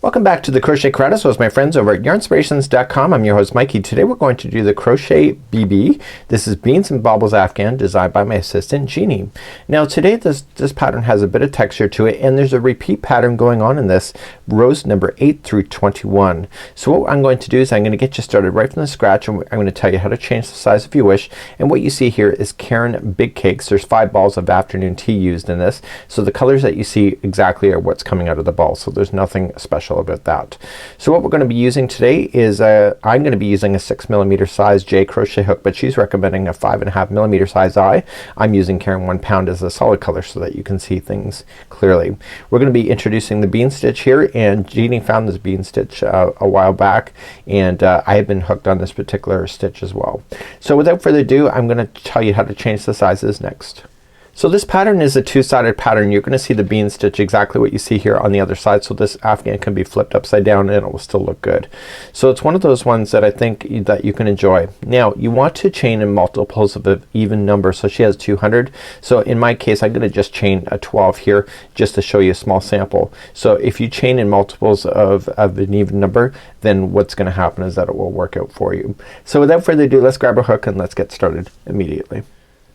Welcome back to the Crochet Karate. So, as my friends over at yarnspirations.com, I'm your host Mikey. Today we're going to do the Crochet BB. This is Beans and Bobbles Afghan, designed by my assistant Jeannie. Now today this pattern has a bit of texture to it, and there's a repeat pattern going on in this, rows number 8 through 21. So what I'm going to do is I'm going to get you started right from the scratch, and I'm going to tell you how to change the size if you wish. And what you see here is Caron Big Cakes. There's 5 balls of afternoon tea used in this. So the colors that you see exactly are what's coming out of the ball. So there's nothing special about that. So what we're going to be using today is I'm going to be using a 6mm size J crochet hook, but she's recommending a 5.5mm size I. I'm using Caron 1 pound as a solid color so that you can see things clearly. We're going to be introducing the bean stitch here, and Jeannie found this bean stitch a while back, and I have been hooked on this particular stitch as well. So without further ado, I'm going to tell you how to change the sizes next. So this pattern is a two-sided pattern. You're gonna see the bean stitch exactly what you see here on the other side. So this Afghan can be flipped upside down and it will still look good. So it's one of those ones that I think that you can enjoy. Now you want to chain in multiples of an even number. So she has 200. So in my case I'm gonna just chain a 12 here just to show you a small sample. So if you chain in multiples of an even number, then what's gonna happen is that it will work out for you. So without further ado, let's grab a hook and let's get started immediately.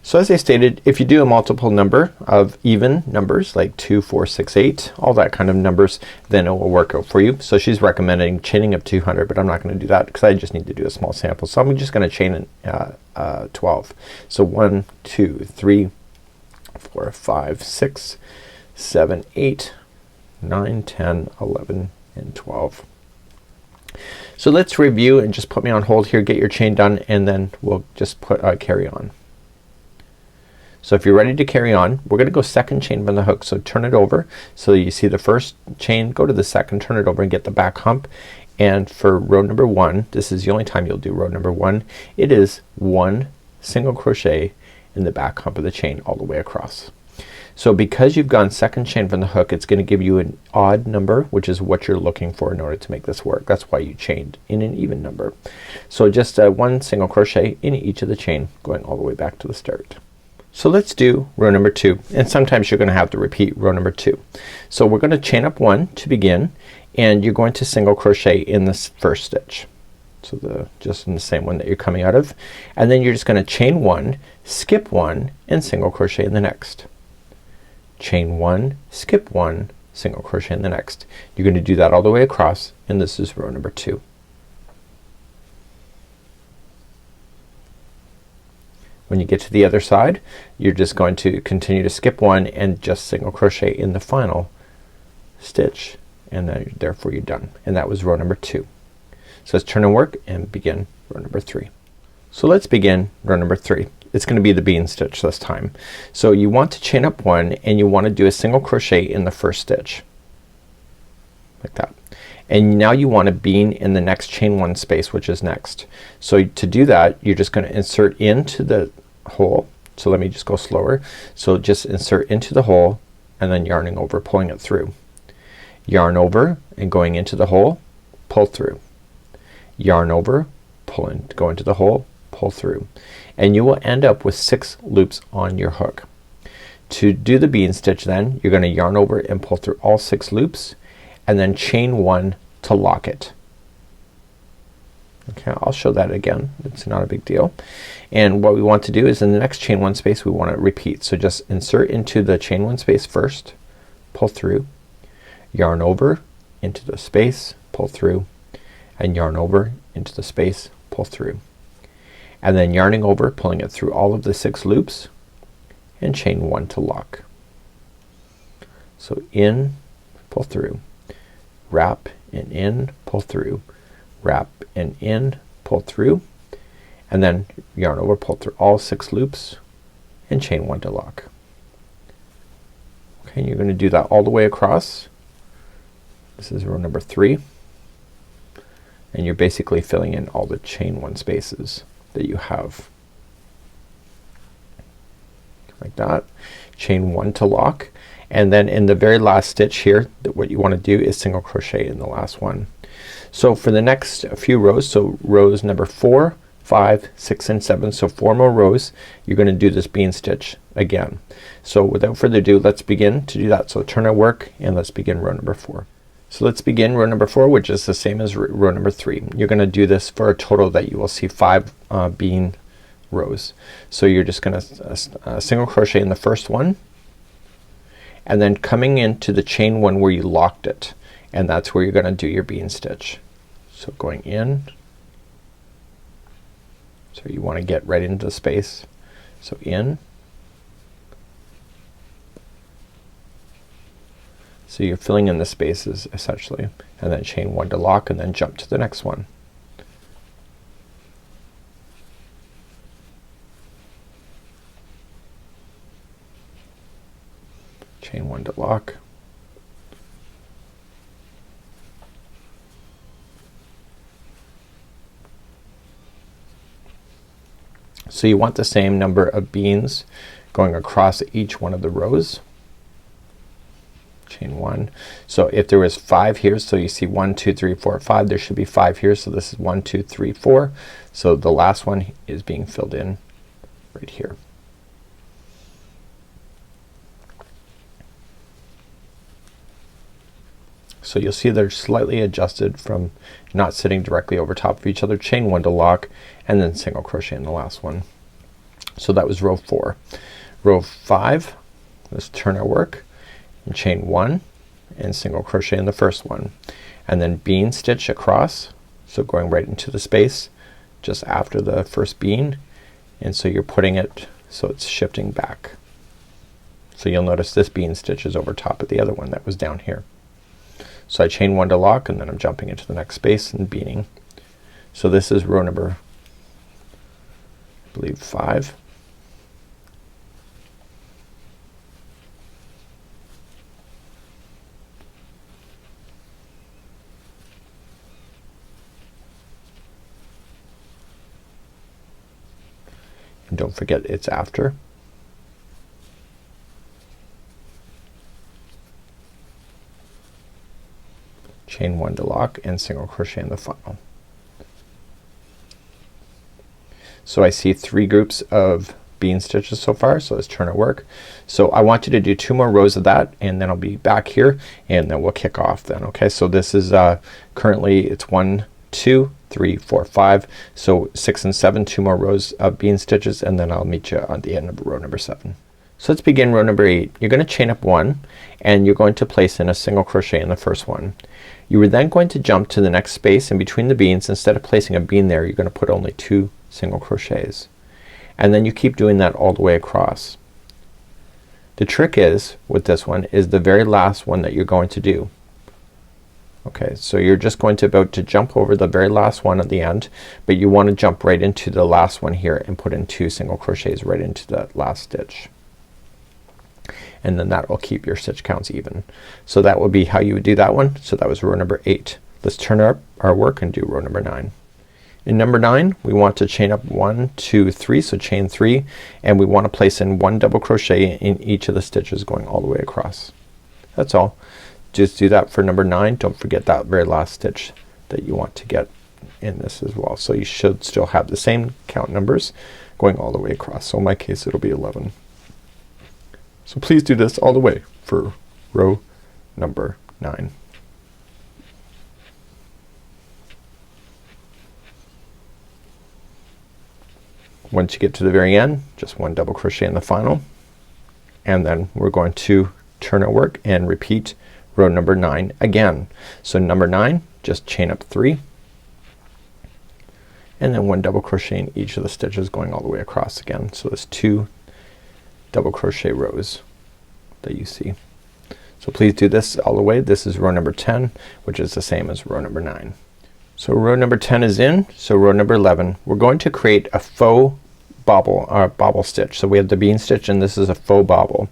So as I stated, if you do a multiple number of even numbers like 2, 4, 6, 8, all that kind of numbers, then it will work out for you. So she's recommending chaining of 200, but I'm not gonna do that because I just need to do a small sample. So I'm just gonna chain in 12. So 1, 2, 3, 4, 5, 6, 7, 8, 9, 10, 11, and 12. So let's review and just put me on hold here, get your chain done, and then we'll just carry on. So if you're ready to carry on, we're gonna go second chain from the hook. So turn it over so you see the first chain, go to the second, turn it over and get the back hump. And for row number 1, this is the only time you'll do row number 1, it is 1 single crochet in the back hump of the chain all the way across. So because you've gone second chain from the hook, it's gonna give you an odd number, which is what you're looking for in order to make this work. That's why you chained in an even number. So just 1 single crochet in each of the chain going all the way back to the start. So let's do row number 2, and sometimes you're gonna have to repeat row number 2. So we're gonna chain up 1 to begin, and you're going to single crochet in this first stitch. So just in the same one that you're coming out of, and then you're just gonna chain 1, skip 1, and single crochet in the next. Chain 1, skip 1, single crochet in the next. You're gonna do that all the way across, and this is row number 2. When you get to the other side, you're just going to continue to skip 1 and just single crochet in the final stitch, and then therefore you're done. And that was row number 2. So let's turn and work and begin row number 3. So let's begin row number 3. It's gonna be the bean stitch this time. So you want to chain up 1 and you want to do a single crochet in the first stitch like that. And now you want a bean in the next chain 1 space, which is next. So to do that, you're just gonna insert into the hole. So let me just go slower. So just insert into the hole and then yarning over, pulling it through. Yarn over and going into the hole, pull through. Yarn over, pull in, go into the hole, pull through. And you will end up with 6 loops on your hook. To do the bean stitch then, you're gonna yarn over and pull through all 6 loops, and then chain 1 to lock it. Okay, I'll show that again. It's not a big deal. And what we want to do is in the next chain 1 space we want to repeat. So just insert into the chain 1 space first, pull through, yarn over into the space, pull through, and yarn over into the space, pull through. And then yarning over, pulling it through all of the 6 loops, and chain 1 to lock. So in, pull through, wrap and in, pull through, wrap and in, pull through, and then yarn over, pull through all 6 loops, and chain 1 to lock. Okay, and you're gonna do that all the way across. This is row number 3, and you're basically filling in all the chain 1 spaces that you have like that. Chain 1 to lock, and then in the very last stitch here, what you want to do is single crochet in the last one. So for the next few rows, so rows number 4, 5, 6, and 7, so 4 more rows, you're gonna do this bean stitch again. So without further ado, let's begin to do that. So turn our work and let's begin row number 4. So let's begin row number 4, which is the same as row number 3. You're gonna do this for a total that you will see 5 bean rows. So you're just gonna single crochet in the first one, and then coming into the chain 1 where you locked it, and that's where you're gonna do your bean stitch. So going in, so you wanna get right into the space. So in, so you're filling in the spaces essentially, and then chain 1 to lock, and then jump to the next one. Chain 1 to lock, so you want the same number of beans going across each one of the rows. Chain 1. So if there was 5 here, so you see 1 2 3 4 5, there should be 5 here, so this is 1 2 3 4, so the last one is being filled in right here. So you'll see they're slightly adjusted from not sitting directly over top of each other. Chain 1 to lock, and then single crochet in the last one. So that was row 4. Row 5, let's turn our work, and chain 1 and single crochet in the first one, and then bean stitch across, so going right into the space just after the first bean, and so you're putting it so it's shifting back. So you'll notice this bean stitch is over top of the other one that was down here. So I chain 1 to lock, and then I'm jumping into the next space and beaning. So this is row number, I believe, 5. And don't forget it's after. Chain 1 to lock, and single crochet in the final. So I see 3 groups of bean stitches so far, so let's turn our work. So I want you to do 2 more rows of that, and then I'll be back here, and then we'll kick off then. Okay, so this is currently it's 1 2 3 4 5, so 6 and 7, 2 more rows of bean stitches, and then I'll meet you on the end of row number 7. So let's begin row number 8. You're gonna chain up 1, and you're going to place in a single crochet in the first one. You are then going to jump to the next space in between the beans. Instead of placing a bean there, you're gonna put only 2 single crochets, and then you keep doing that all the way across. The trick is with this one is the very last one that you're going to do. Okay, so you're just going to about to jump over the very last one at the end, but you want to jump right into the last one here and put in 2 single crochets right into that last stitch, and then that will keep your stitch counts even. So that would be how you would do that one. So that was row number 8. Let's turn our work and do row number 9. In number 9 we want to chain up 1 2 3, so chain 3, and we want to place in 1 double crochet in each of the stitches going all the way across. That's all. Just do that for number 9. Don't forget that very last stitch that you want to get in this as well. So you should still have the same count numbers going all the way across. So in my case it'll be 11. So please do this all the way for row number 9. Once you get to the very end, just 1 double crochet in the final, and then we're going to turn our work and repeat row number 9 again. So number 9, just chain up 3, and then 1 double crochet in each of the stitches going all the way across again. So there's 2 double crochet rows that you see. So please do this all the way. This is row number 10, which is the same as row number 9. So row number 10 is in. So row number 11 we're going to create a faux bobble or bobble stitch. So we have the bean stitch, and this is a faux bobble.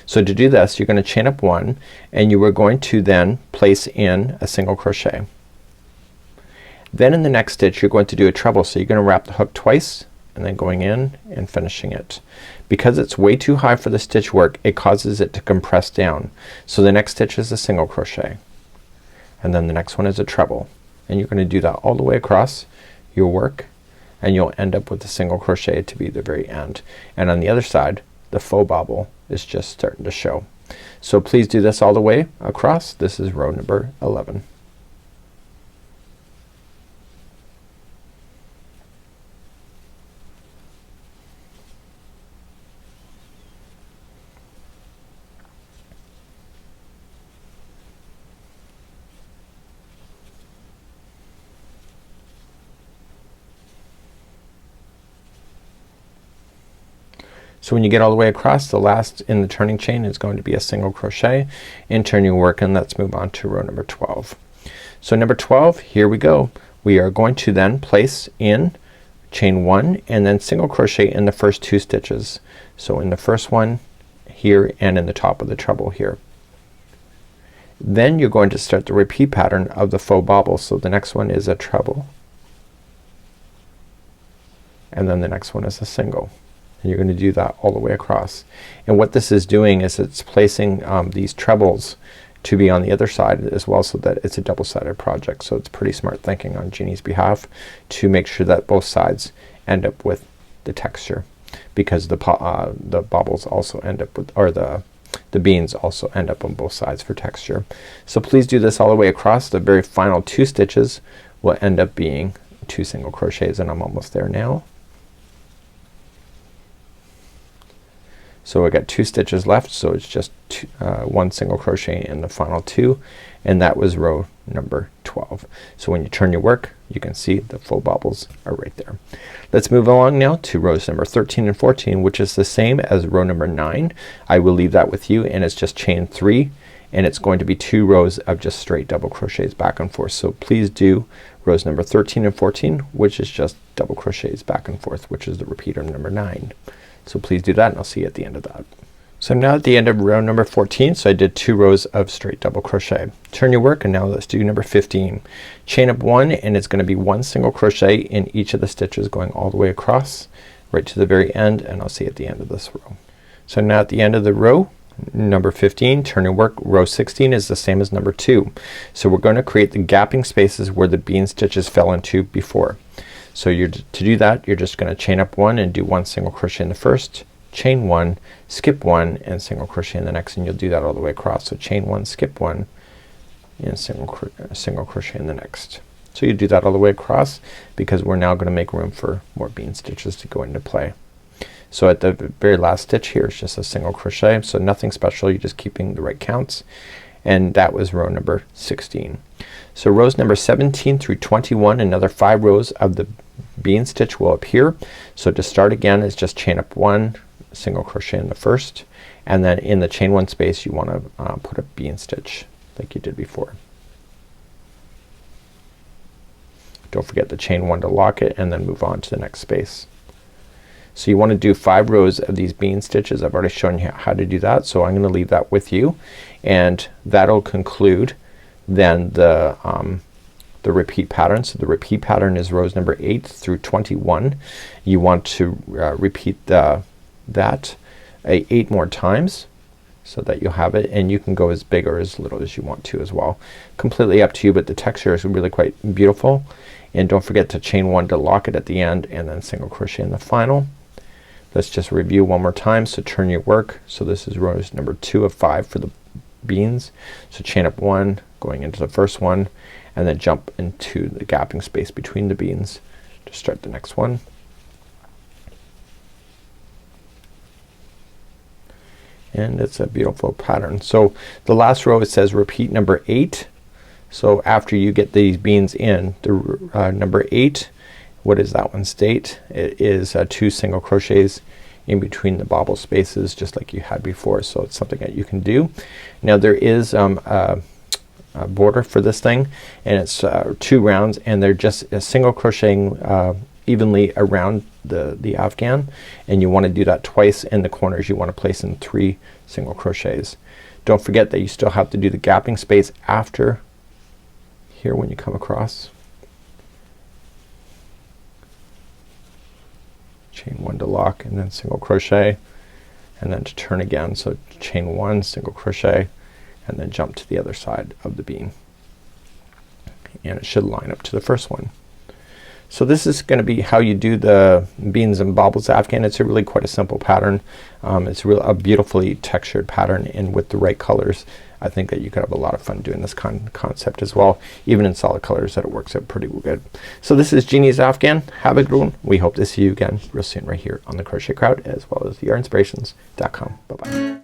So to do this you're gonna chain up 1, and you are going to then place in a single crochet. Then in the next stitch you're going to do a treble, so you're gonna wrap the hook twice and then going in and finishing it. Because it's way too high for the stitch work, it causes it to compress down. So the next stitch is a single crochet, and then the next one is a treble, and you're gonna do that all the way across your work, and you'll end up with a single crochet to be the very end. And on the other side the faux bobble is just starting to show. So please do this all the way across. This is row number 11. So when you get all the way across, the last in the turning chain is going to be a single crochet and turn your work, and let's move on to row number 12. So number 12, here we go. We are going to then place in chain 1 and then single crochet in the first 2 stitches. So in the first one here and in the top of the treble here. Then you're going to start the repeat pattern of the faux bobble. So the next one is a treble, and then the next one is a single. And you're going to do that all the way across. And what this is doing is it's placing these trebles to be on the other side as well, so that it's a double-sided project. So it's pretty smart thinking on Jeannie's behalf to make sure that both sides end up with the texture, because the bobbles also end up with, or the beans also end up on both sides for texture. So please do this all the way across. The very final 2 stitches will end up being 2 single crochets, and I'm almost there now. So I got 2 stitches left, so it's just 1 single crochet in the final 2, and that was row number 12. So when you turn your work, you can see the faux bobbles are right there. Let's move along now to rows number 13 and 14, which is the same as row number 9. I will leave that with you, and it's just chain 3, and it's going to be 2 rows of just straight double crochets back and forth. So please do rows number 13 and 14, which is just double crochets back and forth, which is the repeat of number 9. So please do that, and I'll see you at the end of that. So now at the end of row number 14, so I did 2 rows of straight double crochet. Turn your work, and now let's do number 15. Chain up 1, and it's gonna be 1 single crochet in each of the stitches going all the way across right to the very end, and I'll see you at the end of this row. So now at the end of the row number 15, turn your work. Row 16 is the same as number 2. So we're going to create the gapping spaces where the bean stitches fell into before. So to do that, you're just gonna chain up 1 and do 1 single crochet in the first, chain 1, skip 1, and single crochet in the next, and you'll do that all the way across. So chain 1, skip 1, and single crochet in the next. So you do that all the way across, because we're now gonna make room for more bean stitches to go into play. So at the very last stitch here is just a single crochet, so nothing special, you're just keeping the right counts, and that was row number 16. So rows number 17 through 21, another 5 rows of the bean stitch will appear. So to start again is just chain up 1, single crochet in the first, and then in the chain 1 space you want to put a bean stitch like you did before. Don't forget to chain 1 to lock it, and then move on to the next space. So you want to do 5 rows of these bean stitches. I've already shown you how to do that, so I'm gonna leave that with you, and that'll conclude then the repeat pattern. So the repeat pattern is rows number 8 through 21. You want to repeat that 8 more times so that you'll have it, and you can go as big or as little as you want to as well. Completely up to you, but the texture is really quite beautiful. And don't forget to chain 1 to lock it at the end, and then single crochet in the final. Let's just review one more time. So turn your work. So this is rows number 2 of 5 for the beans. So chain up 1 going into the first one, and then jump into the gapping space between the beans to start the next one. And it's a beautiful pattern. So the last row, it says repeat number 8. So after you get these beans in, the number 8, what does that one state? It is 2 single crochets in between the bobble spaces, just like you had before. So it's something that you can do. Now there is a border for this thing, and it's 2 rounds, and they're just single crocheting evenly around the Afghan, and you want to do that twice in the corners. You want to place in 3 single crochets. Don't forget that you still have to do the gapping space after here when you come across. Chain 1 to lock, and then single crochet, and then to turn again. So chain 1, single crochet, and then jump to the other side of the bean, and it should line up to the first one. So this is gonna be how you do the Beans and Bobbles Afghan. It's really quite a simple pattern. It's a beautifully textured pattern, and with the right colors I think that you could have a lot of fun doing this concept as well. Even in solid colors that it works out pretty good. So this is Jeannie's Afghan. Have a good one. We hope to see you again real soon right here on the Crochet Crowd, as well as yarnspirations.com. Bye bye.